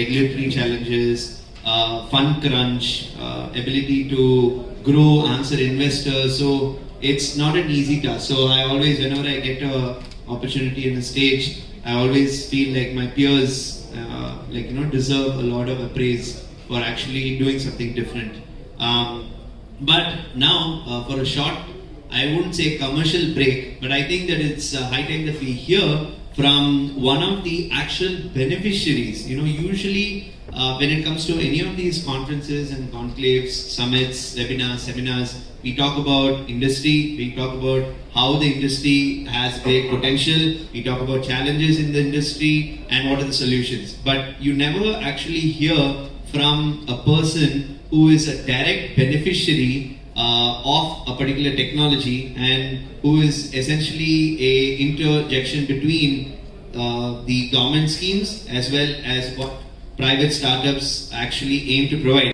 regulatory challenges, fund crunch, ability to grow, answer investors. So it's not an easy task. So I always, whenever I get an opportunity in the stage, I always feel like my peers, deserve a lot of praise for actually doing something different. But now, for a short, I wouldn't say commercial break, but I think that it's high time that we hear from one of the actual beneficiaries. Usually when it comes to any of these conferences and conclaves, summits, webinars, seminars, we talk about industry, we talk about how the industry has great potential, we talk about challenges in the industry and what are the solutions. But you never actually hear from a person who is a direct beneficiary of a particular technology and who is essentially a interjection between the government schemes as well as what private startups actually aim to provide.